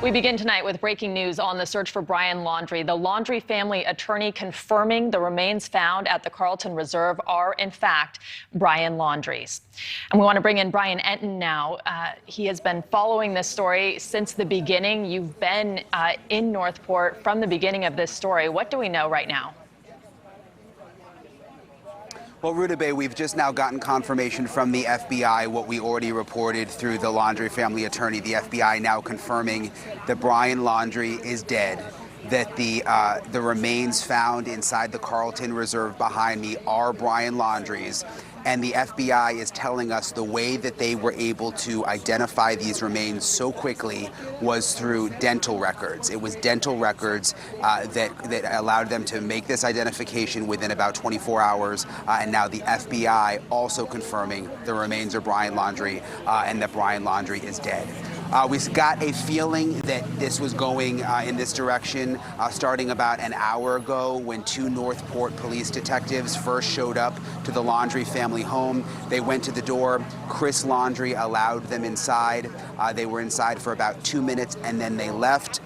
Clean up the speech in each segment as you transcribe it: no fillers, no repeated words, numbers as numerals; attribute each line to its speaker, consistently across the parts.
Speaker 1: We begin tonight with breaking news on the search for Brian Laundrie. The Laundrie family attorney confirming the remains found at the Carlton Reserve are, in fact, Brian Laundrie's. And we want to bring in Brian Entin now. He has been following this story since the beginning. You've been in Northport from the beginning of this story. What do we know right now?
Speaker 2: Well, Rutabaga, we've just now gotten confirmation from the FBI, what we already reported through the Laundrie family attorney. The FBI now confirming that Brian Laundrie is dead, that the remains found inside the Carlton Reserve behind me are Brian Laundrie's. And the FBI is telling us the way that they were able to identify these remains so quickly was through dental records. It was dental records that allowed them to make this identification within about 24 hours. And now the FBI also confirming the remains are Brian Laundrie and that Brian Laundrie is dead. We've got a feeling that this was going in this direction starting about an hour ago when two Northport police detectives first showed up to the Laundrie family home. They went to the door. Chris Laundrie allowed them inside. They were inside for about 2 minutes and then they left.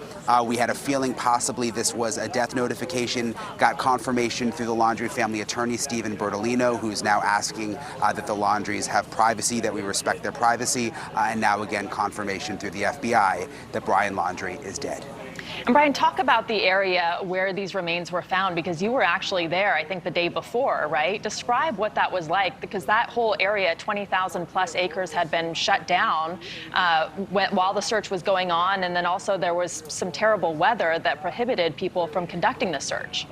Speaker 2: We had a feeling possibly this was a death notification, got confirmation through the Laundrie family attorney, Stephen Bertolino, who's now asking that the Laundries have privacy, that we respect their privacy, and now again confirmation through the FBI that Brian Laundrie is dead.
Speaker 1: And Brian, talk about the area where these remains were found, because you were actually there, I think, the day before, right? Describe what that was like, because that whole area, 20,000 plus acres, had been shut down while the search was going on. And then also there was some terrible weather that prohibited people from conducting the search.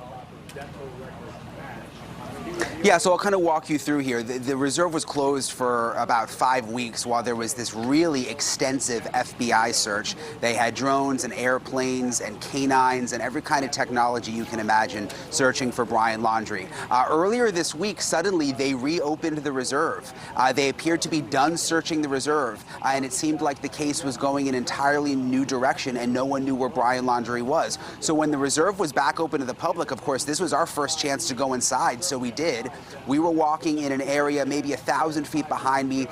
Speaker 2: Yeah, so I'll kind of walk you through here. The reserve was closed for about 5 weeks while there was this really extensive FBI search. They had drones and airplanes and canines and every kind of technology you can imagine searching for Brian Laundrie. Earlier this week, suddenly they reopened the reserve. They appeared to be done searching the reserve, and it seemed like the case was going in an entirely new direction and no one knew where Brian Laundrie was. So when the reserve was back open to the public, of course, this was our first chance to go inside, so we did. We were walking in an area maybe 1,000 feet behind me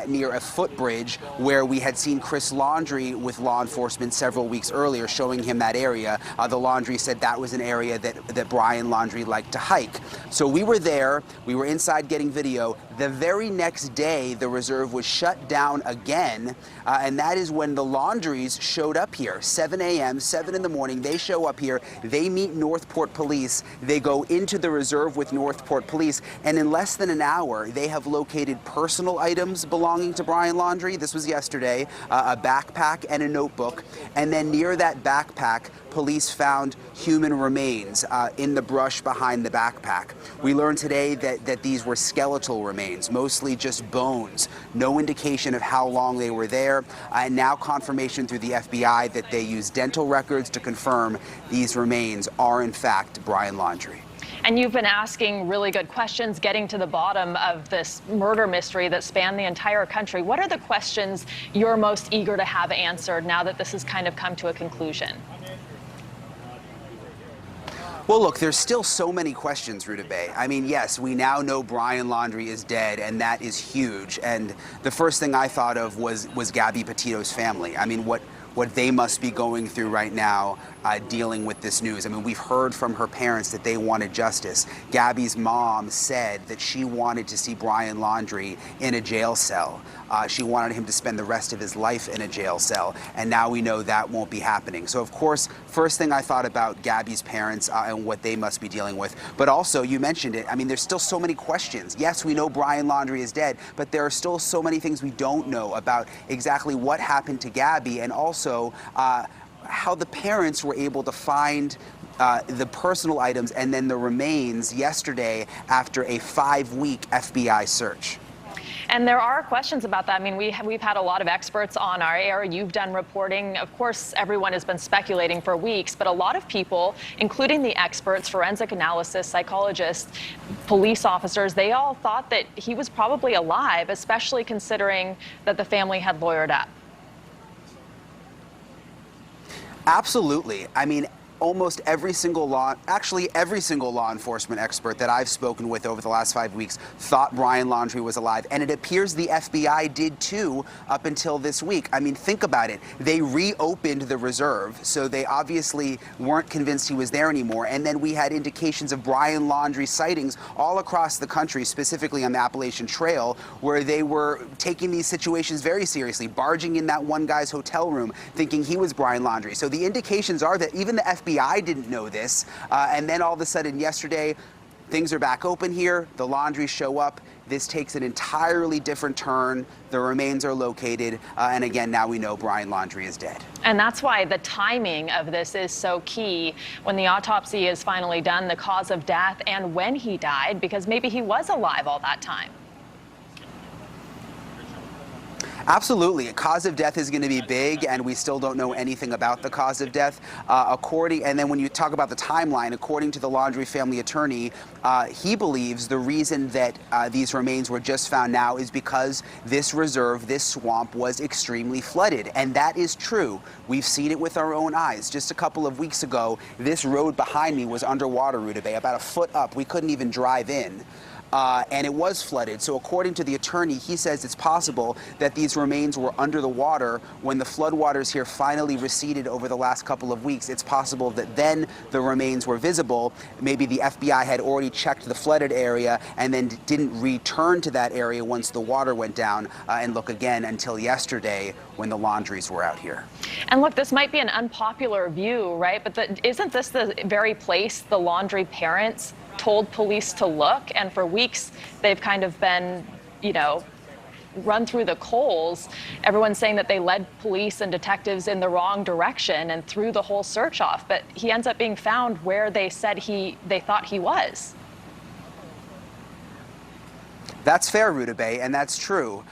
Speaker 2: near a footbridge where we had seen Chris Laundrie with law enforcement several weeks earlier, showing him that area. The Laundrie said that was an area that Brian Laundrie liked to hike. So we were there. We were inside getting video. The very next day, the reserve was shut down again, and that is when the Laundries showed up here. 7 a.m., 7 in the morning, they show up here. They meet Northport police. They go into the reserve with Northport police, and in less than an hour, they have located personal items belonging to Brian Laundrie. This was yesterday, a backpack and a notebook, and then near that backpack, police found human remains in the brush behind the backpack. We learned today that these were skeletal remains, mostly just bones. No indication of how long they were there. And now confirmation through the FBI that they used dental records to confirm these remains are in fact Brian Laundrie.
Speaker 1: And you've been asking really good questions, getting to the bottom of this murder mystery that spanned the entire country. What are the questions you're most eager to have answered now that this has kind of come to a conclusion?
Speaker 2: Well, look, there's still so many questions, Rutabaga. I mean, yes, we now know Brian Laundrie is dead, and that is huge. And the first thing I thought of was Gabby Petito's family. I mean, what they must be going through right now dealing with this news. I mean, we've heard from her parents that they wanted justice. Gabby's mom said that she wanted to see Brian Laundrie in a jail cell. She wanted him to spend the rest of his life in a jail cell, and now we know that won't be happening. So, of course, first thing I thought about Gabby's parents and what they must be dealing with. But also, you mentioned it, I mean, there's still so many questions. Yes, we know Brian Laundrie is dead, but there are still so many things we don't know about exactly what happened to Gabby, and also how the parents were able to find the personal items and then the remains yesterday after a 5-week FBI search.
Speaker 1: And there are questions about that. I mean, we've had a lot of experts on our air. You've done reporting. Of course, everyone has been speculating for weeks, but a lot of people, including the experts, forensic analysis, psychologists, police officers, they all thought that he was probably alive, especially considering that the family had lawyered up.
Speaker 2: Absolutely. I mean, almost every single law enforcement expert that I've spoken with over the last 5 weeks thought Brian Laundrie was alive. And it appears the FBI did too up until this week. I mean, think about it. They reopened the reserve, so they obviously weren't convinced he was there anymore. And then we had indications of Brian Laundrie sightings all across the country, specifically on the Appalachian Trail, where they were taking these situations very seriously, barging in that one guy's hotel room, thinking he was Brian Laundrie. So the indications are that even the FBI didn't know this. And then all of a sudden yesterday, things are back open here. The Laundries show up. This takes an entirely different turn. The remains are located. And again, now we know Brian Laundrie is dead.
Speaker 1: And that's why the timing of this is so key when the autopsy is finally done, the cause of death and when he died, because maybe he was alive all that time.
Speaker 2: Absolutely. A cause of death is going to be big, and we still don't know anything about the cause of death. And then when you talk about the timeline, according to the Laundrie family attorney, he believes the reason that these remains were just found now is because this reserve, this swamp, was extremely flooded. And that is true. We've seen it with our own eyes. Just a couple of weeks ago, this road behind me was underwater, Rudabeh, about a foot up. We couldn't even drive in. And it was flooded. So according to the attorney, he says it's possible that these remains were under the water when the floodwaters here finally receded over the last couple of weeks. It's possible that then the remains were visible. Maybe the FBI had already checked the flooded area and then didn't return to that area once the water went down and look again until yesterday when the Laundries were out here.
Speaker 1: And look, this might be an unpopular view, right? But isn't this the very place the Laundrie parents told police to look? And for weeks, they've kind of been, run through the coals. Everyone's saying that they led police and detectives in the wrong direction and threw the whole search off. But he ends up being found where they said they thought he was.
Speaker 2: That's fair, Rudabeh, and that's true.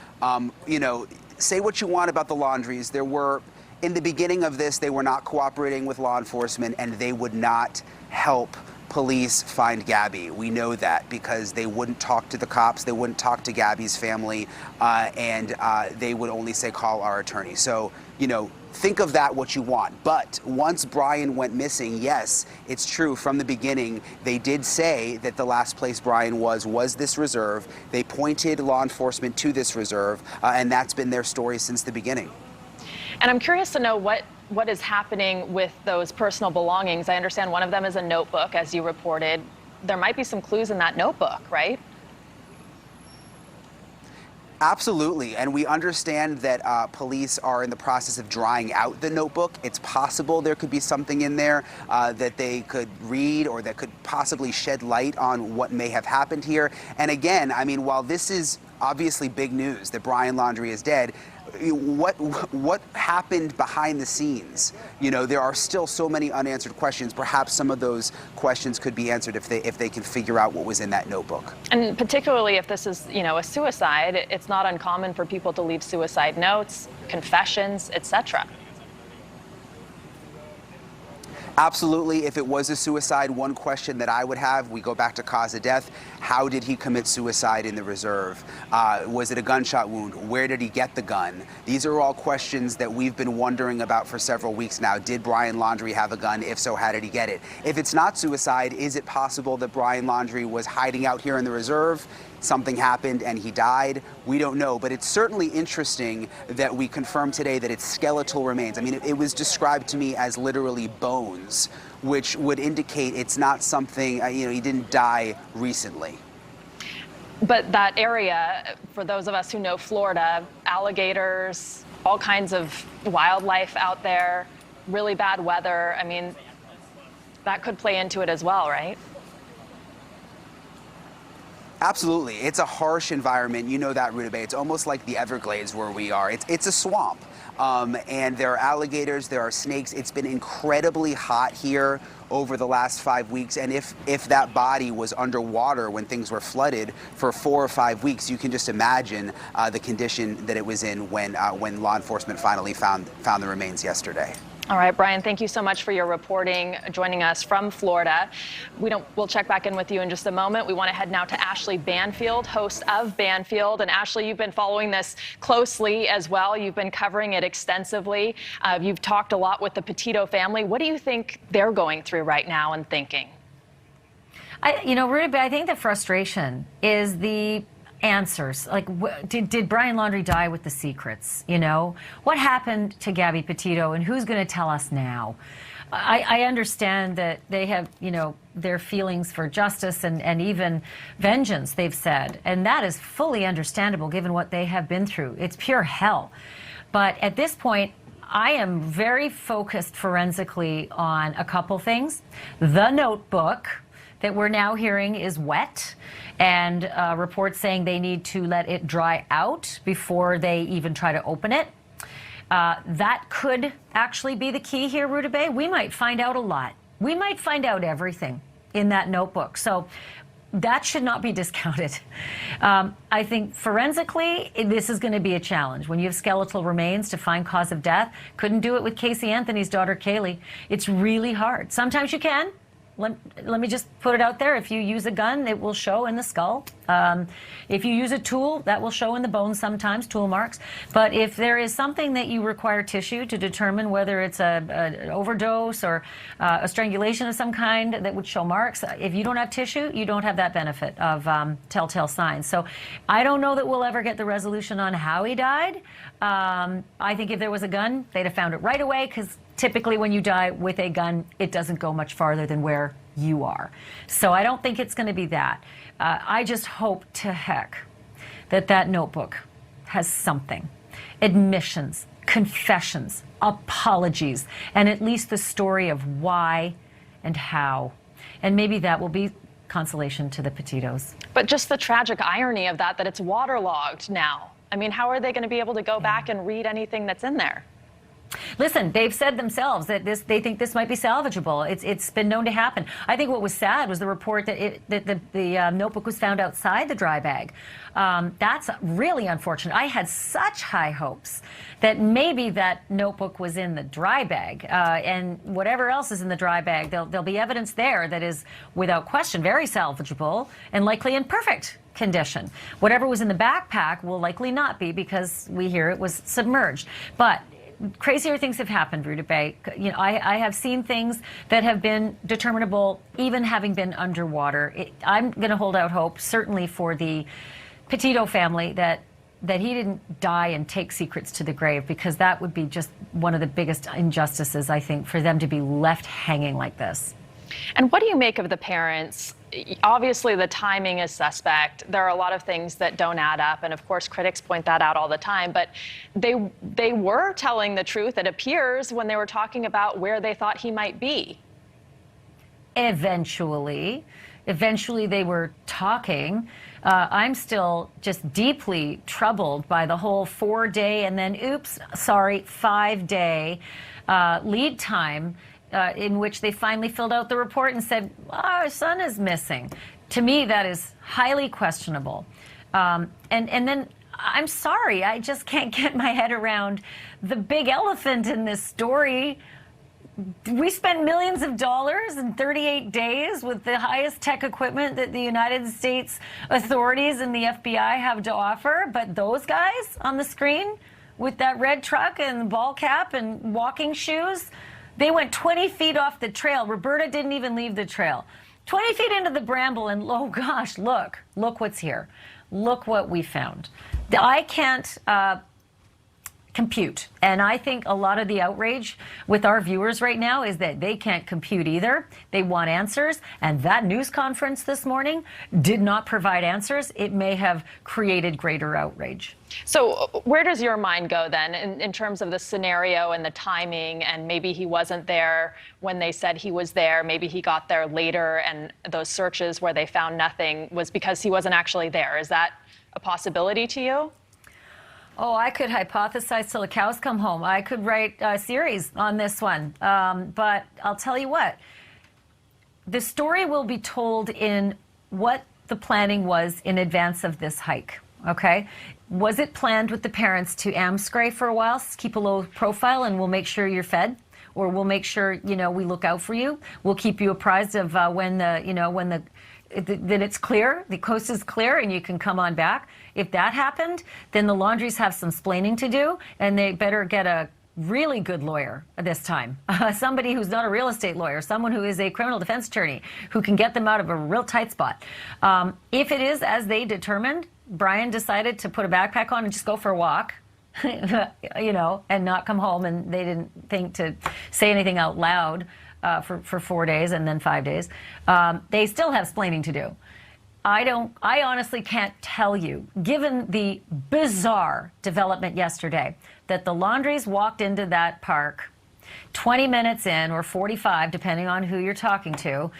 Speaker 2: Say what you want about the Laundries. In the beginning of this, they were not cooperating with law enforcement, and they would not help police find Gabby. We know that because they wouldn't talk to the cops, they wouldn't talk to Gabby's family, and they would only say, call our attorney. So, think of that what you want. But once Brian went missing, yes, it's true. From the beginning, they did say that the last place Brian was this reserve. They pointed law enforcement to this reserve, and that's been their story since the beginning.
Speaker 1: And I'm curious to know what is happening with those personal belongings. I understand one of them is a notebook, as you reported. There might be some clues in that notebook, right?
Speaker 2: Absolutely, and we understand that police are in the process of drying out the notebook. It's possible there could be something in there that they could read or that could possibly shed light on what may have happened here. And again, I mean, while this is obviously big news that Brian Laundrie is dead, what happened behind the scenes? There are still so many unanswered questions. Perhaps some of those questions could be answered if they can figure out what was in that notebook.
Speaker 1: And particularly if this is, a suicide, it's not uncommon for people to leave suicide notes, confessions, etc.
Speaker 2: Absolutely. If it was a suicide, one question that I would have, we go back to cause of death. How did he commit suicide in the reserve? Was it a gunshot wound? Where did he get the gun? These are all questions that we've been wondering about for several weeks now. Did Brian Laundrie have a gun? If so, how did he get it? If it's not suicide, is it possible that Brian Laundrie was hiding out here in the reserve? Something happened and he died? We don't know, but it's certainly interesting that we confirmed today that it's skeletal remains. I mean, it was described to me as literally bones, which would indicate it's not something, he didn't die recently.
Speaker 1: But that area, for those of us who know Florida, alligators, all kinds of wildlife out there, really bad weather, I mean, that could play into it as well, right?
Speaker 2: Absolutely. It's a harsh environment. You know that, Rudabeh. It's almost like the Everglades where we are. It's a swamp. And there are alligators, there are snakes. It's been incredibly hot here over the last 5 weeks. And if that body was underwater when things were flooded for 4 or 5 weeks, you can just imagine the condition that it was in when law enforcement finally found the remains yesterday.
Speaker 1: All right, Brian, thank you so much for your reporting, joining us from Florida. We'll check back in with you in just a moment. We want to head now to Ashleigh Banfield, host of Banfield. And Ashleigh, you've been following this closely as well. You've been covering it extensively. You've talked a lot with the Petito family. What do you think they're going through right now and thinking?
Speaker 3: Rudy, I think the frustration is the answers. Like, did Brian Laundrie die with the secrets? What happened to Gabby Petito, and who's going to tell us now? I understand that they have, their feelings for justice and even vengeance, they've said, and that is fully understandable given what they have been through. It's pure hell. But at this point, I am very focused forensically on a couple things. The notebook that we're now hearing is wet, and reports saying they need to let it dry out before they even try to open it. That could actually be the key here, Rutabaga. We might find out a lot. We might find out everything in that notebook. So that should not be discounted. I think forensically, this is going to be a challenge. When you have skeletal remains to find cause of death, couldn't do it with Casey Anthony's daughter, Kaylee. It's really hard. Sometimes you can. Let me just put it out there. If you use a gun, it will show in the skull. If you use a tool, that will show in the bones sometimes, tool marks. But if there is something that you require tissue to determine whether it's an overdose or a strangulation of some kind that would show marks, if you don't have tissue, you don't have that benefit of telltale signs. So I don't know that we'll ever get the resolution on how he died. I think if there was a gun, they'd have found it right away, because typically when you die with a gun, it doesn't go much farther than where you are. So I don't think it's going to be that. I just hope to heck that that notebook has something. Admissions, confessions, apologies, and at least the story of why and how. And maybe that will be consolation to the Petitos.
Speaker 1: But just the tragic irony of that it's waterlogged now. I mean, how are they going to be able to go back and read anything that's in there?
Speaker 3: Listen, they've said themselves that they think this might be salvageable. It's been known to happen. I think what was sad was the report that the notebook was found outside the dry bag. That's really unfortunate. I had such high hopes that maybe that notebook was in the dry bag, and whatever else is in the dry bag, there'll be evidence there that is, without question, very salvageable and likely in perfect condition. Whatever was in the backpack will likely not be, because we hear it was submerged. But crazier things have happened, Rutabaga. I have seen things that have been determinable even having been underwater. I'm going to hold out hope, certainly for the Petito family, that he didn't die and take secrets to the grave, because that would be just one of the biggest injustices, I think, for them to be left hanging like this.
Speaker 1: And what do you make of the parents? Obviously, the timing is suspect. There are a lot of things that don't add up, and of course, critics point that out all the time. But they were telling the truth, it appears, when they were talking about where they thought he might be.
Speaker 3: Eventually they were talking. I'm still just deeply troubled by the whole 4-day and then, 5-day lead time in which they finally filled out the report and said, our son is missing. To me, that is highly questionable. And then, I'm sorry, I just can't get my head around the big elephant in this story. We spent millions of dollars in 38 days with the highest tech equipment that the United States authorities and the FBI have to offer. But those guys on the screen with that red truck and ball cap and walking shoes, they went 20 feet off the trail. Roberta didn't even leave the trail. 20 feet into the bramble, and oh gosh, look what's here. Look what we found. I can't compute. And I think a lot of the outrage with our viewers right now is that they can't compute either. They want answers. And that news conference this morning did not provide answers. It may have created greater outrage.
Speaker 1: So where does your mind go then in terms of the scenario and the timing, and maybe he wasn't there when they said he was there, maybe he got there later, and those searches where they found nothing was because he wasn't actually there? Is that a possibility to you?
Speaker 3: Oh, I could hypothesize till the cows come home. I could write a series on this one. But I'll tell you what, the story will be told in what the planning was in advance of this hike, okay? Was it planned with the parents to amscray for a while, keep a low profile, and we'll make sure you're fed? or we'll make sure, we look out for you. We'll keep you apprised of that it's clear, the coast is clear, and you can come on back. If that happened, then the Laundries have some splaining to do, and they better get a really good lawyer this time. Somebody who's not a real estate lawyer, someone who is a criminal defense attorney who can get them out of a real tight spot. If it is as they determined, Brian decided to put a backpack on and just go for a walk, and not come home, and they didn't think to say anything out loud for 4 days and then 5 days. They still have splaining to do. I honestly can't tell you, given the bizarre development yesterday, that the Laundries walked into that park 20 minutes in, or 45, depending on who you're talking to,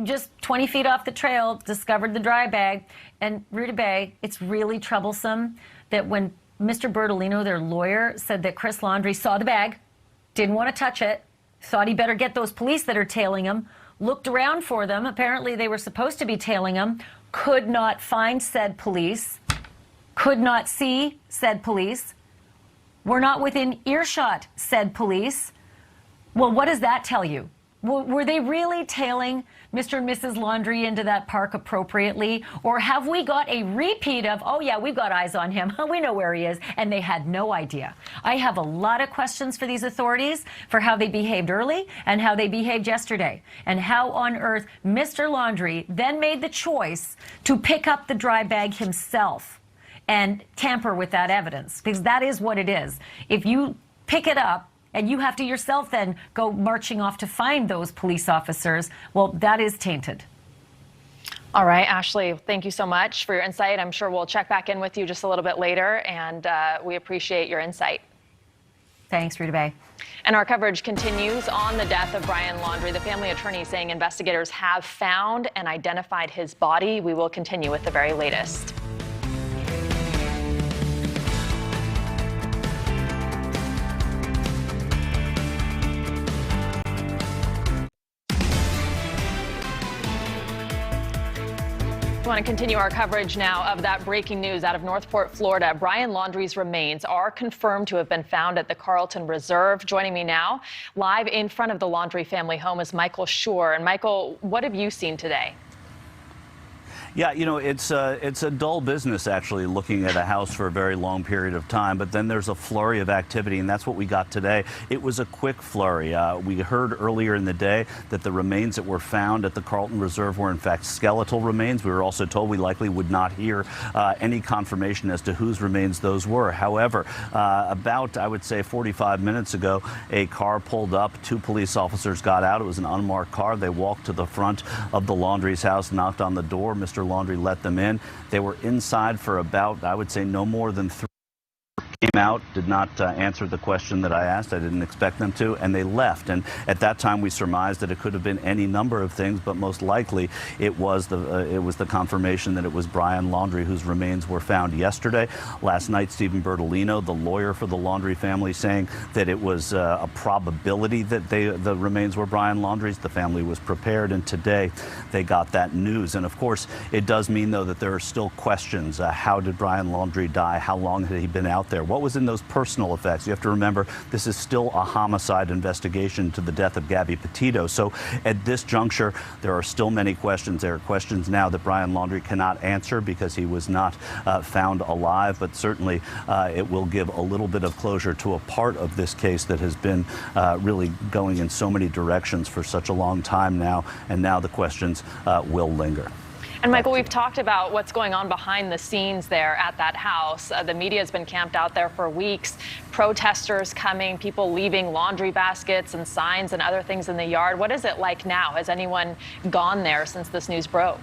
Speaker 3: just 20 feet off the trail, discovered the dry bag. And Ruta Bay, it's really troublesome that when Mr. Bertolino, their lawyer, said that Chris Laundrie saw the bag, didn't want to touch it, thought he better get those police that are tailing him, looked around for them. Apparently they were supposed to be tailing him, could not find said police, could not see said police, were not within earshot said police. Well, what does that tell you? Were they really tailing Mr. and Mrs. Laundrie into that park appropriately? Or have we got a repeat of, oh yeah, we've got eyes on him, we know where he is, and they had no idea? I have a lot of questions for these authorities for how they behaved early and how they behaved yesterday, and how on earth Mr. Laundrie then made the choice to pick up the dry bag himself and tamper with that evidence, because that is what it is. If you pick it up and you have to yourself then go marching off to find those police officers, well, that is tainted.
Speaker 1: All right, Ashleigh, thank you so much for your insight. I'm sure we'll check back in with you just a little bit later, and we appreciate your insight.
Speaker 3: Thanks, Ruta Bay.
Speaker 1: And our coverage continues on the death of Brian Laundrie. The family attorney saying investigators have found and identified his body. We will continue with the very latest. We want to continue our coverage now of that breaking news out of Northport, Florida. Brian Laundrie's remains are confirmed to have been found at the Carlton Reserve. Joining me now, live in front of the Laundrie family home, is Michael Shure. And Michael, what have you seen today?
Speaker 4: Yeah, it's a dull business, actually, looking at a house for a very long period of time. But then there's a flurry of activity, and that's what we got today. It was a quick flurry. We heard earlier in the day that the remains that were found at the Carlton Reserve were, in fact, skeletal remains. We were also told we likely would not hear any confirmation as to whose remains those were. However, about, I would say, 45 minutes ago, a car pulled up. 2 police officers got out. It was an unmarked car. They walked to the front of the Laundrie's house, knocked on the door. Mr. Laundrie let them in. They were inside for about, I would say, no more than 3. Came out, did not answer the question that I asked. I didn't expect them to, and they left. And at that time, we surmised that it could have been any number of things, but most likely it was the confirmation that it was Brian Laundrie whose remains were found yesterday. Last night, Stephen Bertolino, the lawyer for the Laundrie family, saying that it was a probability that the remains were Brian Laundrie's. The family was prepared, and today they got that news. And of course, it does mean, though, that there are still questions. How did Brian Laundrie die? How long had he been out there? What was in those personal effects? You have to remember, this is still a homicide investigation to the death of Gabby Petito. So at this juncture, there are still many questions. There are questions now that Brian Laundrie cannot answer because he was not found alive, but certainly it will give a little bit of closure to a part of this case that has been really going in so many directions for such a long time now, and now the questions will linger.
Speaker 1: And Michael, we've talked about what's going on behind the scenes there at that house. The media has been camped out there for weeks. Protesters coming, people leaving laundry baskets and signs and other things in the yard. What is it like now? Has anyone gone there since this news broke?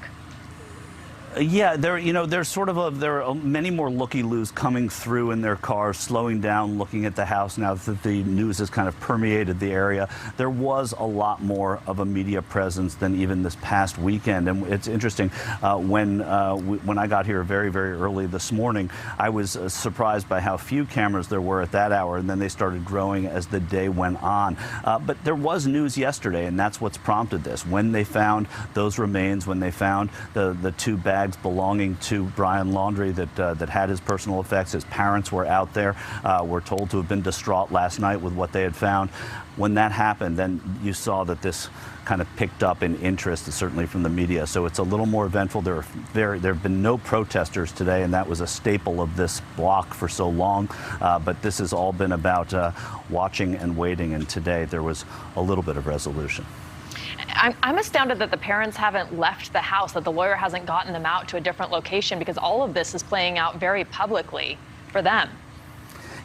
Speaker 4: Yeah, there are many more looky-loos coming through in their cars, slowing down, looking at the house now that the news has kind of permeated the area. There was a lot more of a media presence than even this past weekend. And it's interesting, when I got here very, very early this morning, I was surprised by how few cameras there were at that hour, and then they started growing as the day went on. But there was news yesterday, and that's what's prompted this. When they found those remains, when they found the 2 bags bags belonging to Brian Laundrie that had his personal effects. His parents were out there, were told to have been distraught last night with what they had found. When that happened, then you saw that this kind of picked up in interest, certainly from the media. So it's a little more eventful. There have been no protesters today, and that was a staple of this block for so long. But this has all been about watching and waiting, and today there was a little bit of resolution.
Speaker 1: I'm astounded that the parents haven't left the house, that the lawyer hasn't gotten them out to a different location, because all of this is playing out very publicly for them.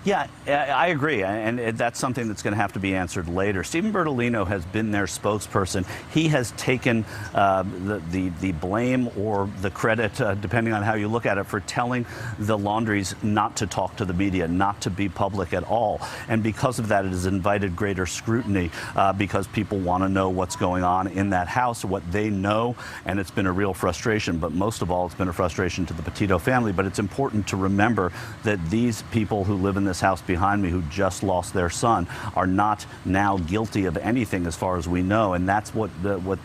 Speaker 4: Yeah, I agree, and that's something that's going to have to be answered later. Stephen Bertolino has been their spokesperson. He has taken the blame or the credit, depending on how you look at it, for telling the Laundries not to talk to the media, not to be public at all. And because of that, it has invited greater scrutiny because people want to know what's going on in that house, what they know, and it's been a real frustration. But most of all, it's been a frustration to the Petito family. But it's important to remember that these people who live in this house behind me, who just lost their son, are not now guilty of anything as far as we know, and that's what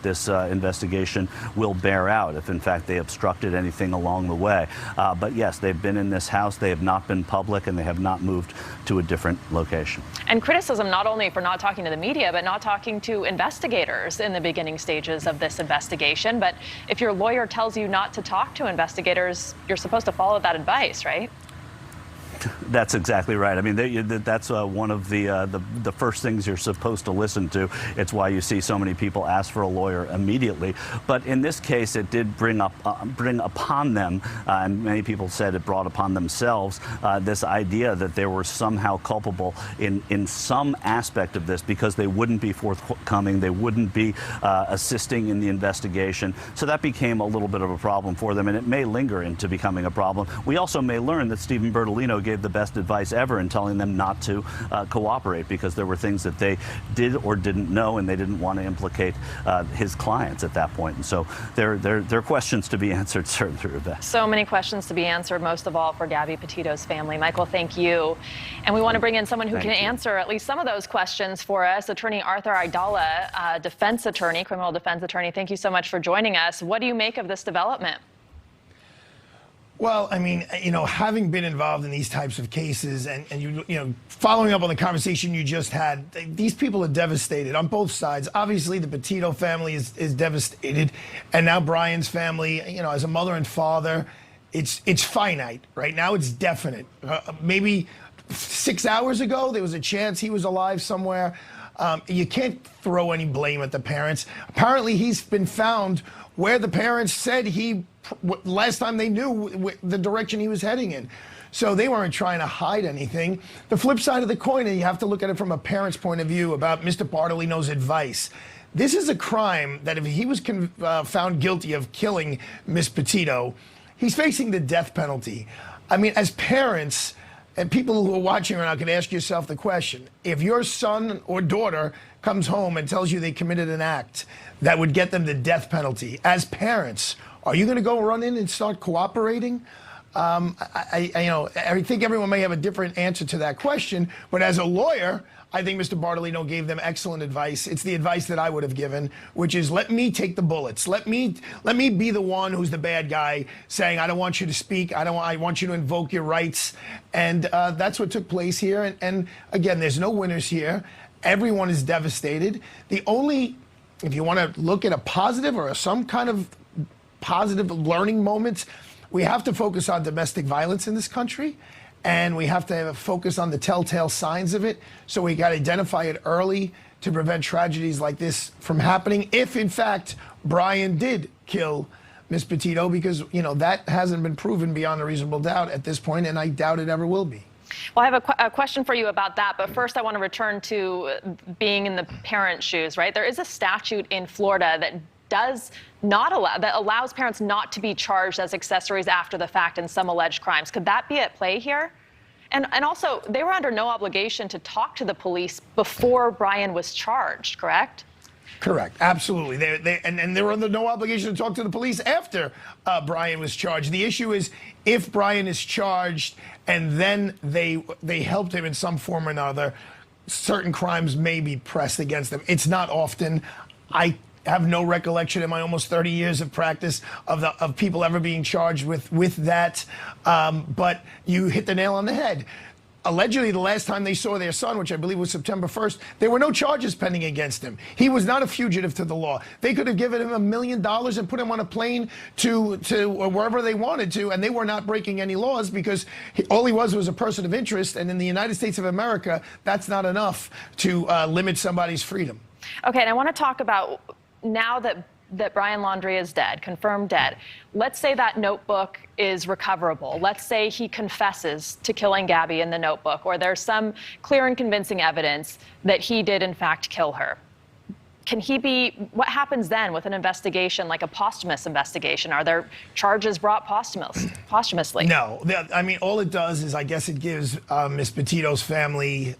Speaker 4: this investigation will bear out, if in fact they obstructed anything along the way. But yes, they've been in this house, they have not been public, and they have not moved to a different location.
Speaker 1: And criticism not only for not talking to the media, but not talking to investigators in the beginning stages of this investigation. But if your lawyer tells you not to talk to investigators, you're supposed to follow that advice, right?
Speaker 4: That's exactly right. I mean, that's one of the first things you're supposed to listen to. It's why you see so many people ask for a lawyer immediately. But in this case, it did bring upon them, and many people said it brought upon themselves, this idea that they were somehow culpable in some aspect of this, because they wouldn't be forthcoming, they wouldn't be assisting in the investigation. So that became a little bit of a problem for them, and it may linger into becoming a problem. We also may learn that Stephen Bertolino gave the best advice ever in telling them not to cooperate, because there were things that they did or didn't know, and they didn't want to implicate his clients at that point. And so there are questions to be answered, certainly, Rebecca.
Speaker 1: So many questions to be answered, most of all for Gabby Petito's family. Michael, thank you. And we want to bring in someone who can answer at least some of those questions for us. Attorney Arthur Aidala, defense attorney, criminal defense attorney. Thank you so much for joining us. What do you make of this development?
Speaker 5: Well, I mean, you know, having been involved in these types of cases and you know, following up on the conversation you just had, these people are devastated on both sides. Obviously, the Petito family is devastated. And now Brian's family, you know, as a mother and father, it's finite. Right now, it's definite. Maybe 6 hours ago, there was a chance he was alive somewhere. You can't throw any blame at the parents. Apparently, he's been found where the parents said last time they knew the direction he was heading in. So they weren't trying to hide anything. The flip side of the coin, and you have to look at it from a parent's point of view about Mr. Bertolino's advice. This is a crime that if he was found guilty of killing Miss Petito, he's facing the death penalty. I mean, as parents, and people who are watching right now can ask yourself the question, if your son or daughter comes home and tells you they committed an act that would get them the death penalty, as parents, are you going to go run in and start cooperating? I think everyone may have a different answer to that question, but as a lawyer, I think Mr. Bertolino gave them excellent advice. It's the advice that I would have given, which is let me take the bullets. Let me be the one who's the bad guy, saying I don't want you to speak. I want you to invoke your rights, and that's what took place here. And again, there's no winners here. Everyone is devastated. The only, if you want to look at a positive or some kind of positive learning moments, we have to focus on domestic violence in this country, and we have to focus on the telltale signs of it. So we got to identify it early to prevent tragedies like this from happening. If in fact Brian did kill Miss Petito, because you know that hasn't been proven beyond a reasonable doubt at this point, and I doubt it ever will be.
Speaker 1: Well, I have a question for you about that, but first I want to return to being in the parent shoes, right? There is a statute in Florida that allows parents not to be charged as accessories after the fact in some alleged crimes. Could that be at play here? And also, they were under no obligation to talk to the police before Brian was charged, correct?
Speaker 5: Correct, absolutely. And they were under no obligation to talk to the police after Brian was charged. The issue is if Brian is charged and then they helped him in some form or another, certain crimes may be pressed against them. It's not often. have no recollection in my almost 30 years of practice of people ever being charged with that. But you hit the nail on the head. Allegedly, the last time they saw their son, which I believe was September 1st, there were no charges pending against him. He was not a fugitive to the law. They could have given him $1 million and put him on a plane to wherever they wanted to, and they were not breaking any laws because all he was a person of interest. And in the United States of America, that's not enough to limit somebody's freedom.
Speaker 1: Okay, and I want to talk about now that Brian Laundrie is dead, confirmed dead. Let's say that notebook is recoverable. Let's say he confesses to killing Gabby in the notebook, or there's some clear and convincing evidence that he did in fact kill her. What happens then with an investigation like a posthumous investigation? Are there charges brought posthumously?
Speaker 5: No, I mean, all it does is, I guess it gives Ms. Petito's family,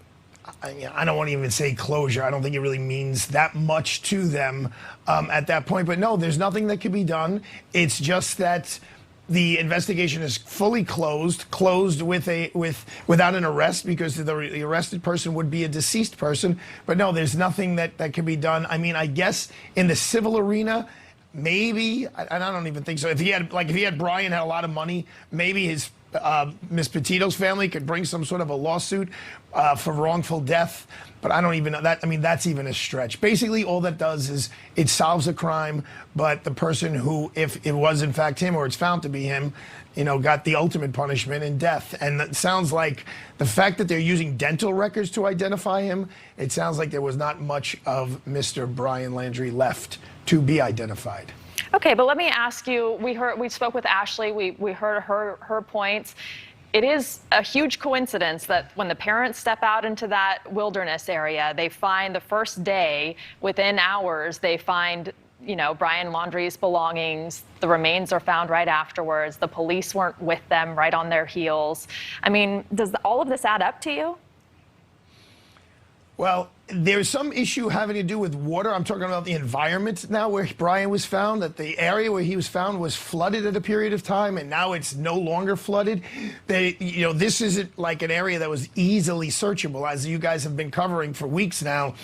Speaker 5: I don't want to even say closure. I don't think it really means that much to them at that point. But no, there's nothing that can be done. It's just that the investigation is fully closed without an arrest, because the arrested person would be a deceased person. But no, there's nothing that can be done. I mean, I guess in the civil arena, maybe, and I don't even think so. If he had Brian had a lot of money, maybe his Ms. Petito's family could bring some sort of a lawsuit for wrongful death, but I don't even know that. I mean, that's even a stretch. Basically, all that does is it solves a crime, but the person who, if it was in fact him or it's found to be him, got the ultimate punishment in death. And it sounds like the fact that they're using dental records to identify him, it sounds like there was not much of Mr. Brian Laundrie left to be identified.
Speaker 1: Okay, but let me ask you, we spoke with Ashleigh, we heard her points. It is a huge coincidence that when the parents step out into that wilderness area, they find the first day, within hours, they find, Brian Laundrie's belongings. The remains are found right afterwards. The police weren't with them, right on their heels. I mean, does all of this add up to you?
Speaker 5: Well, there's some issue having to do with water. I'm talking about the environment now where Brian was found, that the area where he was found was flooded at a period of time, and now it's no longer flooded. This isn't like an area that was easily searchable, as you guys have been covering for weeks now.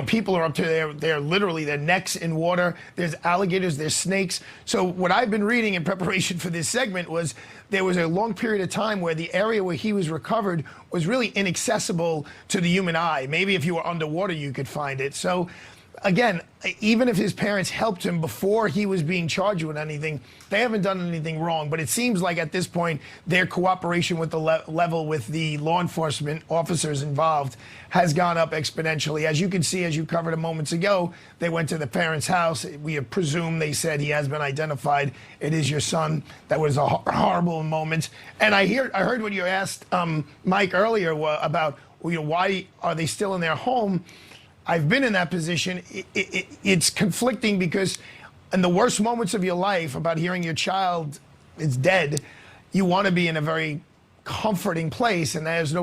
Speaker 5: People are up to their necks in water. There's alligators, there's snakes. So what I've been reading in preparation for this segment was there was a long period of time where the area where he was recovered was really inaccessible to the human eye. Maybe if you were underwater, you could find it. So again, even if his parents helped him before he was being charged with anything, they haven't done anything wrong. But it seems like at this point, their cooperation with the level with the law enforcement officers involved has gone up exponentially. As you can see, as you covered a moments ago, they went to the parents' house. We presume they said he has been identified. It is your son. That was a horrible moment. And I heard what you asked Mike earlier about why are they still in their home. I've been in that position. It's conflicting because in the worst moments of your life, about hearing your child is dead, you want to be in a very comforting place, and there's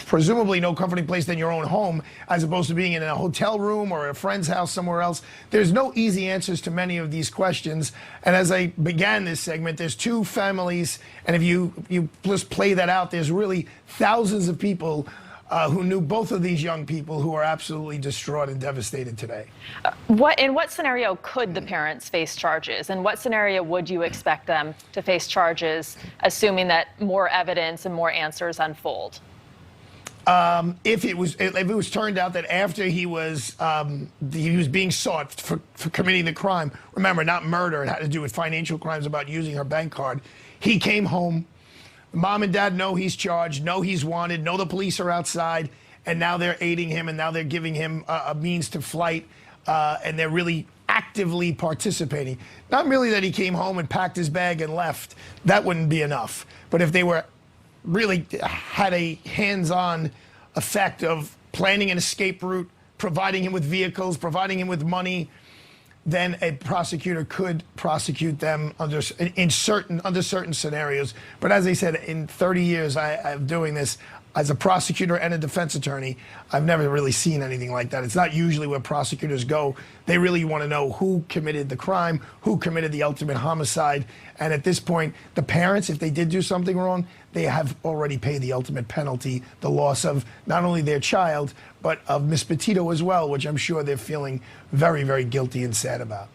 Speaker 5: presumably no comforting place than your own home, as opposed to being in a hotel room or a friend's house somewhere else. There's no easy answers to many of these questions. And as I began this segment, there's two families, and if you just play that out, there's really thousands of people who knew both of these young people who are absolutely distraught and devastated today.
Speaker 1: In what scenario could the parents face charges? In what scenario would you expect them to face charges, assuming that more evidence and more answers unfold?
Speaker 5: If it was turned out that after he was being sought for committing the crime, remember, not murder, it had to do with financial crimes about using her bank card, he came home. Mom and dad know he's charged, know he's wanted, know the police are outside, and now they're aiding him, and now they're giving him a means to flight, and they're really actively participating. Not merely that he came home and packed his bag and left. That wouldn't be enough. But if they were really had a hands-on effect of planning an escape route, providing him with vehicles, providing him with money, then a prosecutor could prosecute them under certain scenarios. But as I said, in 30 years of doing this, as a prosecutor and a defense attorney, I've never really seen anything like that. It's not usually where prosecutors go. They really want to know who committed the crime, who committed the ultimate homicide. And at this point, the parents, if they did do something wrong, they have already paid the ultimate penalty, the loss of not only their child, but of Miss Petito as well, which I'm sure they're feeling very, very guilty and sad about.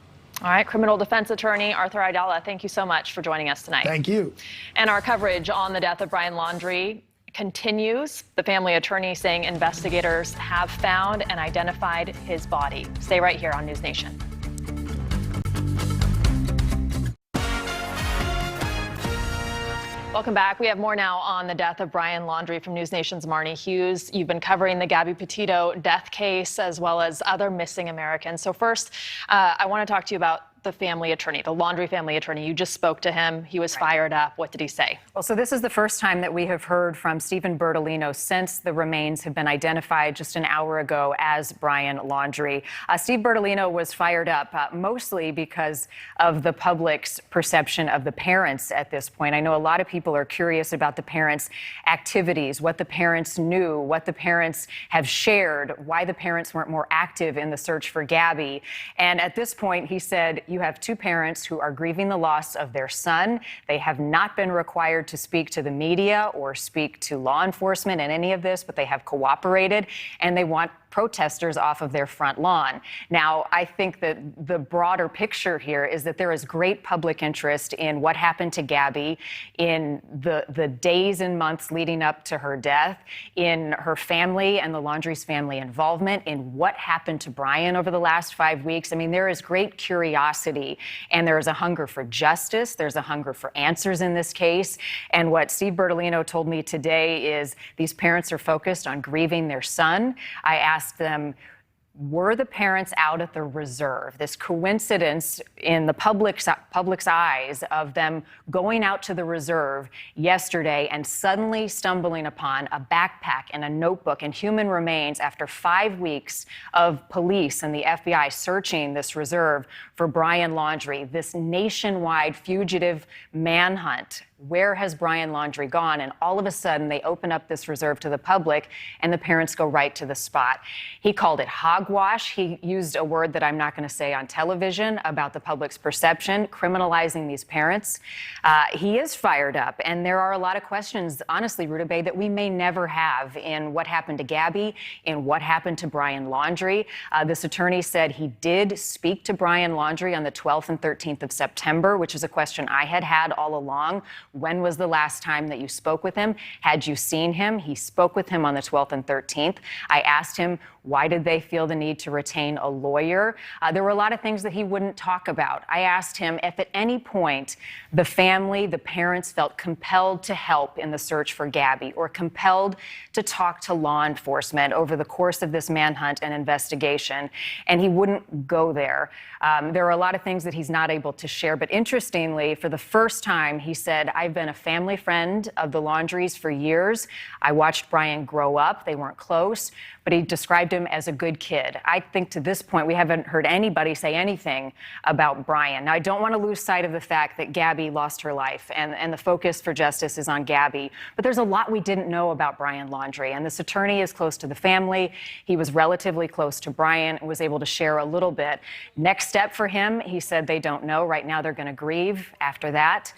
Speaker 1: All right, criminal defense attorney Arthur Aidala, thank you so much for joining us tonight.
Speaker 5: Thank you.
Speaker 1: And our coverage on the death of Brian Laundrie continues. The family attorney saying investigators have found and identified his body. Stay right here on NewsNation. Welcome back. We have more now on the death of Brian Laundrie from NewsNation's Marni Hughes. You've been covering the Gabby Petito death case as well as other missing Americans. So first, I want to talk to you about the family attorney, the Laundrie family attorney. You just spoke to him. He was fired up. What did he say?
Speaker 6: Well, so this is the first time that we have heard from Stephen Bertolino since the remains have been identified just an hour ago as Brian Laundrie. Steve Bertolino was fired up mostly because of the public's perception of the parents at this point. I know a lot of people are curious about the parents' activities, what the parents knew, what the parents have shared, why the parents weren't more active in the search for Gabby. And at this point, he said, you have two parents who are grieving the loss of their son. They have not been required to speak to the media or speak to law enforcement in any of this, but they have cooperated, and they want protesters off of their front lawn. Now, I think that the broader picture here is that there is great public interest in what happened to Gabby, in the days and months leading up to her death, in her family and the Laundrie's family involvement, in what happened to Brian over the last 5 weeks. I mean, there is great curiosity, and there is a hunger for justice. There's a hunger for answers in this case. And what Steve Bertolino told me today is these parents are focused on grieving their son. I asked them, were the parents out at the reserve? This coincidence in the public's eyes of them going out to the reserve yesterday and suddenly stumbling upon a backpack and a notebook and human remains after 5 weeks of police and the FBI searching this reserve for Brian Laundrie, this nationwide fugitive manhunt. Where has Brian Laundrie gone? And all of a sudden, they open up this reserve to the public, and the parents go right to the spot. He called it hogwash. He used a word that I'm not going to say on television about the public's perception, criminalizing these parents. He is fired up, and there are a lot of questions, honestly, Rutabaga, that we may never have in what happened to Gabby, in what happened to Brian Laundrie. This attorney said he did speak to Brian Laundrie on the 12th and 13th of September, which is a question I had all along. When was the last time that you spoke with him? Had you seen him? He spoke with him on the 12th and 13th. I asked him, why did they feel the need to retain a lawyer? There were a lot of things that he wouldn't talk about. I asked him if at any point the family, the parents felt compelled to help in the search for Gabby or compelled to talk to law enforcement over the course of this manhunt and investigation, and he wouldn't go there. There are a lot of things that he's not able to share, but interestingly, for the first time, he said, I've been a family friend of the Laundries for years. I watched Brian grow up. They weren't close, but he described him as a good kid. I think to this point, we haven't heard anybody say anything about Brian. Now, I don't want to lose sight of the fact that Gabby lost her life, and the focus for justice is on Gabby. But there's a lot we didn't know about Brian Laundrie, and this attorney is close to the family. He was relatively close to Brian and was able to share a little bit. Next step for him, he said they don't know. Right now, they're going to grieve. After that,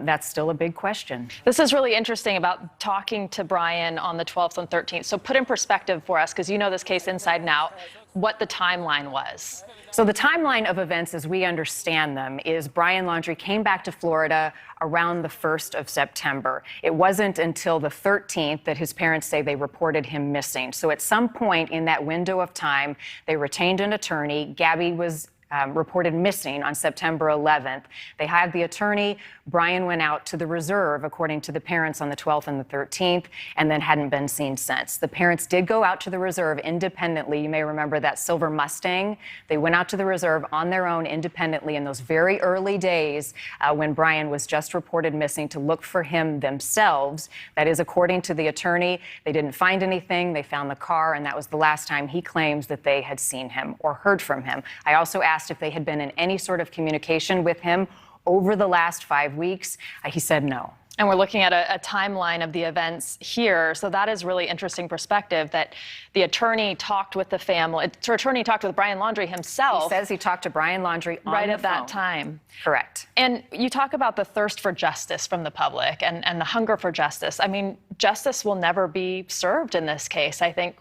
Speaker 6: that's still a big question.
Speaker 1: This is really interesting about talking to Brian on the 12th and 13th. So put in perspective for us, because you know this case inside and out, what the timeline was.
Speaker 6: So the timeline of events as we understand them is Brian Laundrie came back to Florida around the 1st of September. It wasn't until the 13th that his parents say they reported him missing. So at some point in that window of time, they retained an attorney. Gabby was reported missing on September 11th. They hired the attorney. Brian went out to the reserve, according to the parents, on the 12th and the 13th, and then hadn't been seen since. The parents did go out to the reserve independently. You may remember that silver Mustang. They went out to the reserve on their own independently in those very early days when Brian was just reported missing to look for him themselves. That is, according to the attorney. They didn't find anything. They found the car, and that was the last time he claims that they had seen him or heard from him. I also asked if they had been in any sort of communication with him over the last 5 weeks. He said no.
Speaker 1: And we're looking at a timeline of the events here. So that is really interesting perspective that the attorney talked with the family. The attorney talked with Brian Laundrie himself.
Speaker 6: He says he talked to Brian Laundrie on
Speaker 1: right
Speaker 6: the
Speaker 1: at that
Speaker 6: phone.
Speaker 1: time.
Speaker 6: Correct.
Speaker 1: And you talk about the thirst for justice from the public and the hunger for justice. I mean, justice will never be served in this case, I think,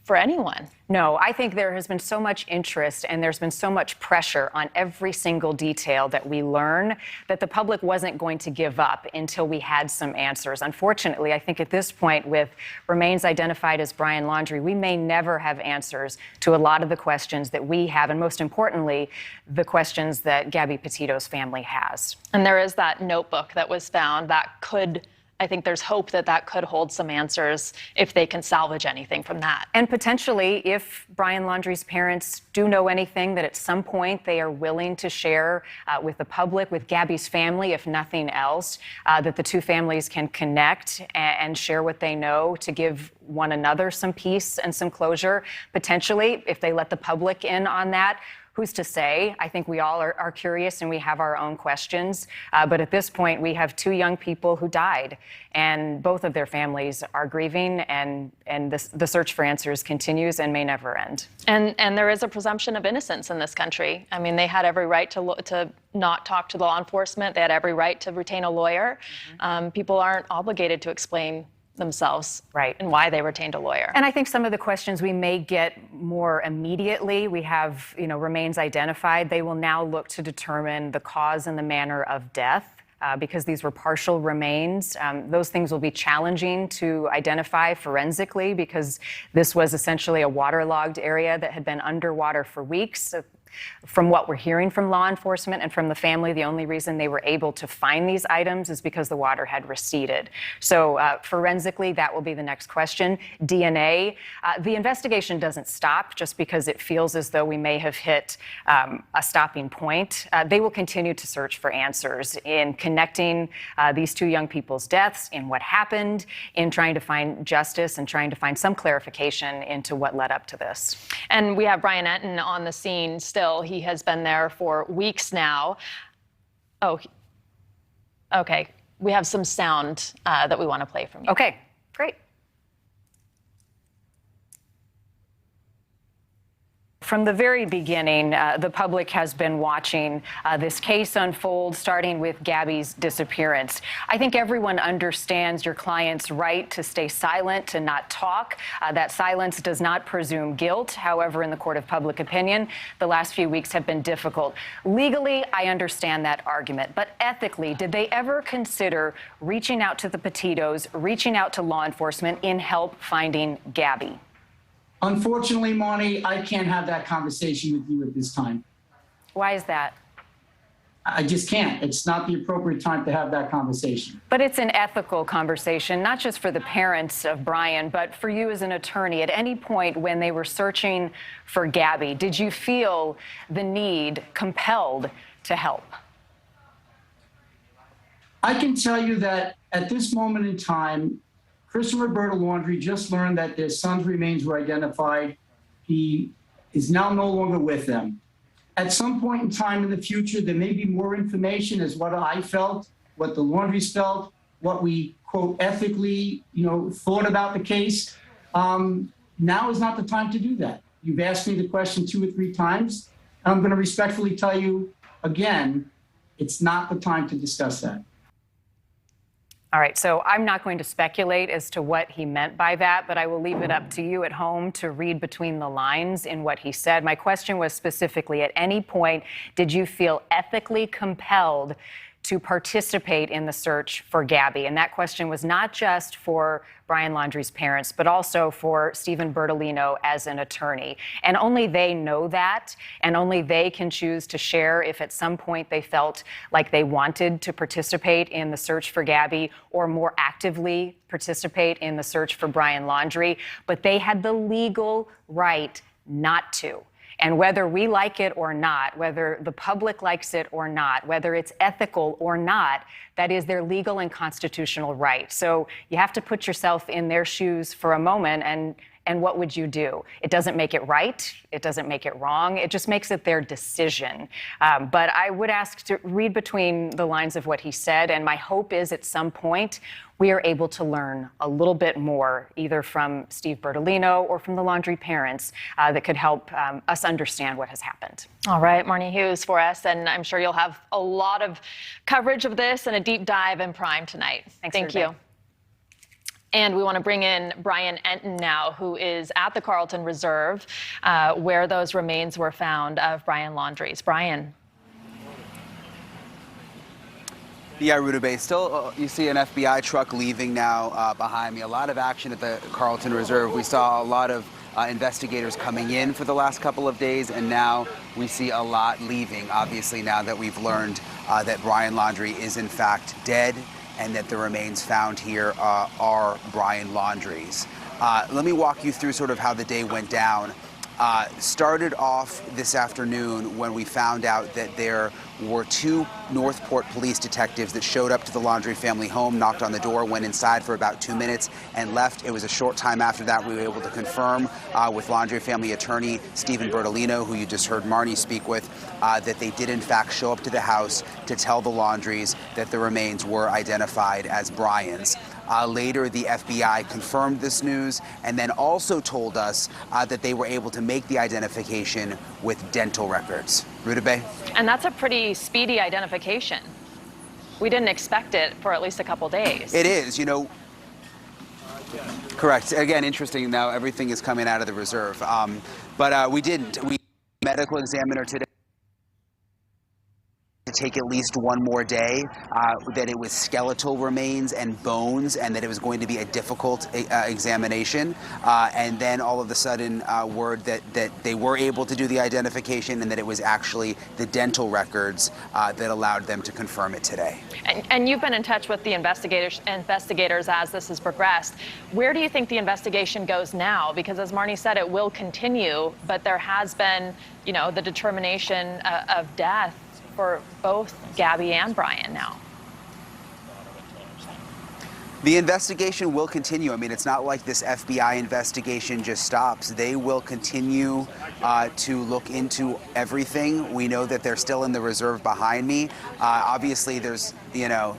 Speaker 1: for anyone.
Speaker 6: No, I think there has been so much interest and there's been so much pressure on every single detail that we learn that the public wasn't going to give up until we had some answers. Unfortunately, I think at this point, with remains identified as Brian Laundrie, we may never have answers to a lot of the questions that we have, and most importantly, the questions that Gabby Petito's family has.
Speaker 1: And there is that notebook that was found that could, I think there's hope that that could hold some answers if they can salvage anything from that.
Speaker 6: And potentially, if Brian Laundrie's parents do know anything that at some point they are willing to share with the public, with Gabby's family, if nothing else, that the two families can connect and share what they know to give one another some peace and some closure. Potentially, if they let the public in on that, who's to say? I think we all are curious and we have our own questions. But at this point, we have two young people who died, and both of their families are grieving, and the search for answers continues and may never end.
Speaker 1: And there is a presumption of innocence in this country. I mean, they had every right to not talk to law enforcement. They had every right to retain a lawyer. People aren't obligated to explain themselves,
Speaker 6: right,
Speaker 1: and why they retained a lawyer.
Speaker 6: And I think some of the questions we may get more immediately. We have, remains identified. They will now look to determine the cause and the manner of death. Because these were partial remains. Those things will be challenging to identify forensically because this was essentially a waterlogged area that had been underwater for weeks. From what we're hearing from law enforcement and from the family, the only reason they were able to find these items is because the water had receded. So forensically, that will be the next question. DNA, the investigation doesn't stop just because it feels as though we may have hit a stopping point. They will continue to search for answers in connecting these two young people's deaths, in what happened, in trying to find justice and trying to find some clarification into what led up to this.
Speaker 1: And we have Brian Entin on the scene still. He has been there for weeks now. Oh, okay. We have some sound that we want to play from you.
Speaker 6: Okay, great. From the very beginning, the public has been watching this case unfold, starting with Gabby's disappearance. I think everyone understands your client's right to stay silent, to not talk. That silence does not presume guilt. However, in the court of public opinion, the last few weeks have been difficult. Legally, I understand that argument. But ethically, did they ever consider reaching out to the Petitos, reaching out to law enforcement in help finding Gabby?
Speaker 7: Unfortunately, Marni, I can't have that conversation with you at this time.
Speaker 6: Why is that?
Speaker 7: I just can't. It's not the appropriate time to have that conversation.
Speaker 6: But it's an ethical conversation, not just for the parents of Brian, but for you as an attorney. At any point when they were searching for Gabby, did you feel the need, compelled to help?
Speaker 7: I can tell you that at this moment in time, Christopher Laundrie just learned that their son's remains were identified. He is now no longer with them. At some point in time in the future, there may be more information as what I felt, what the Laundries felt, what we, quote, ethically, thought about the case. Now is not the time to do that. You've asked me the question 2 or 3 times. And I'm going to respectfully tell you again, it's not the time to discuss that.
Speaker 6: All right, so I'm not going to speculate as to what he meant by that, but I will leave it up to you at home to read between the lines in what he said. My question was specifically, at any point, did you feel ethically compelled to participate in the search for Gabby? And that question was not just for Brian Laundrie's parents, but also for Stephen Bertolino as an attorney. And only they know that, and only they can choose to share if at some point they felt like they wanted to participate in the search for Gabby or more actively participate in the search for Brian Laundrie. But they had the legal right not to. And whether we like it or not, whether the public likes it or not, whether it's ethical or not, that is their legal and constitutional right. So you have to put yourself in their shoes for a moment and what would you do? It doesn't make it right. It doesn't make it wrong. It just makes it their decision. But I would ask to read between the lines of what he said, and my hope is at some point we are able to learn a little bit more, either from Steve Bertolino or from the Laundrie parents, that could help us understand what has happened.
Speaker 1: All right, Marni Hughes for us, and I'm sure you'll have a lot of coverage of this and a deep dive in Prime tonight. Thank you. And we want to bring in Brian Entin now, who is at the Carlton Reserve, where those remains were found of Brian Laundrie's. Brian.
Speaker 2: Yeah, Rudabeh, still you see an FBI truck leaving now behind me. A lot of action at the Carlton Reserve. We saw a lot of investigators coming in for the last couple of days, and now we see a lot leaving, obviously, now that we've learned that Brian Laundrie is in fact dead and that the remains found here are Brian Laundrie's. Let me walk you through sort of how the day went down. Started off this afternoon when we found out that there were 2 Northport police detectives that showed up to the Laundrie family home, knocked on the door, went inside for about 2 minutes and left. It was a short time after that we were able to confirm with Laundrie family attorney Stephen Bertolino, who you just heard Marni speak with, that they did in fact show up to the house to tell the Laundries that the remains were identified as Brian's. Later, the FBI confirmed this news and then also told us that they were able to make the identification with dental records. Rudabeh?
Speaker 1: And that's a pretty speedy identification. We didn't expect it for at least a couple days.
Speaker 2: It is, you know. Correct. Again, interesting. Now everything is coming out of the reserve. But we didn't. We medical examiner today to take at least one more day, that it was skeletal remains and bones, and that it was going to be a difficult examination. And then all of a sudden, word that they were able to do the identification and that it was actually the dental records that allowed them to confirm it today.
Speaker 1: And you've been in touch with the investigators as this has progressed. Where do you think the investigation goes now? Because as Marni said, it will continue, but there has been, you know, the determination of death for both Gabby and Brian now.
Speaker 2: The investigation will continue. I mean, it's not like this FBI investigation just stops. They will continue to look into everything. We know that they're still in the reserve behind me. Obviously, there's, you know,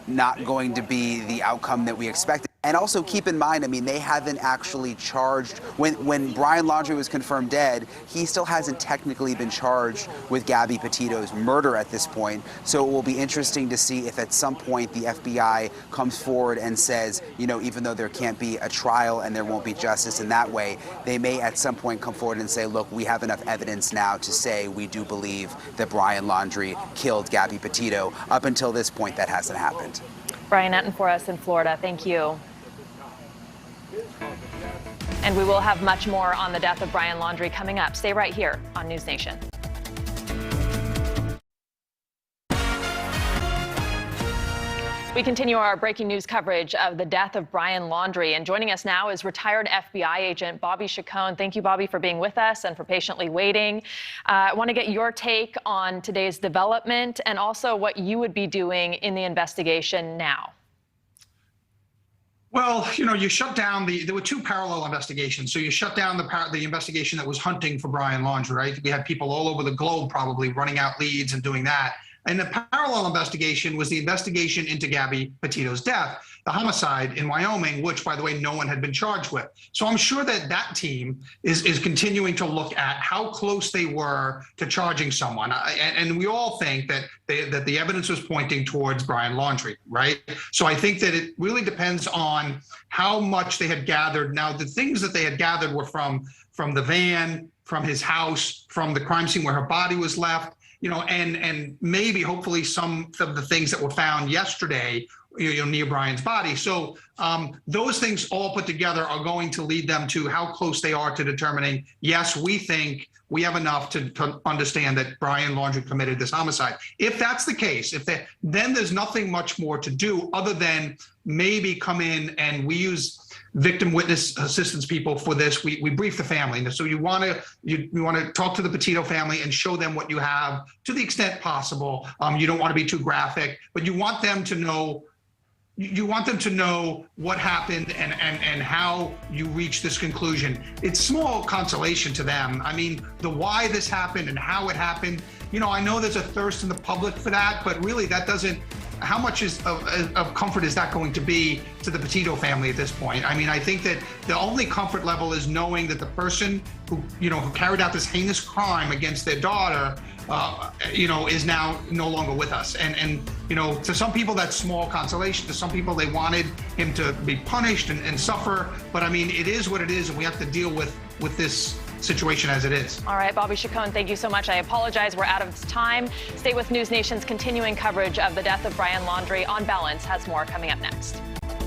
Speaker 2: not going to be the outcome that we expected. And also keep in mind, I mean, they haven't actually charged, when Brian Laundrie was confirmed dead, he still hasn't technically been charged with Gabby Petito's murder at this point. So it will be interesting to see if at some point the FBI comes forward and says, you know, even though there can't be a trial and there won't be justice in that way, they may at some point come forward and say, look, we have enough evidence now to say we do believe that Brian Laundrie killed Gabby Petito. Up until this point, that hasn't happened.
Speaker 1: Brian Entin for us in Florida. Thank you. And we will have much more on the death of Brian Laundrie coming up. Stay right here on NewsNation. We continue our breaking news coverage of the death of Brian Laundrie. And joining us now is retired FBI agent Bobby Chacon. Thank you, Bobby, for being with us and for patiently waiting. I want to get your take on today's development and also what you would be doing in the investigation now.
Speaker 8: Well, you know, you shut down there were 2 parallel investigations. So you shut down the investigation that was hunting for Brian Laundrie, right? We had people all over the globe probably running out leads and doing that. And the parallel investigation was the investigation into Gabby Petito's death, the homicide in Wyoming, which, by the way, no one had been charged with. So I'm sure that that team is continuing to look at how close they were to charging someone. And we all think that the evidence was pointing towards Brian Laundrie, right? So I think that it really depends on how much they had gathered. Now, the things that they had gathered were from the van, from his house, from the crime scene where her body was left. You know, and maybe hopefully some of the things that were found yesterday, you know, near Brian's body. So those things all put together are going to lead them to how close they are to determining, yes, we think we have enough to understand that Brian Laundrie committed this homicide. If that's the case, then there's nothing much more to do other than maybe come in, and we use victim witness assistance people for this. We brief the family. So you want to talk to the Petito family and show them what you have to the extent possible. You don't want to be too graphic, but you want them to know you want them to know what happened and how you reach this conclusion. It's small consolation to them. I mean, the why this happened and how it happened, you know, I know there's a thirst in the public for that, but really that doesn't, how much of comfort is that going to be to the Petito family at this point? I mean, I think that the only comfort level is knowing that the person who carried out this heinous crime against their daughter, is now no longer with us. And to some people, that's small consolation. To some people, they wanted him to be punished and suffer. But I mean, it is what it is, and we have to deal with this situation as it is.
Speaker 1: All right, Bobby Chacon, thank you so much. I apologize, we're out of time. Stay with NewsNation's continuing coverage of the death of Brian Laundrie. On Balance has more coming up next.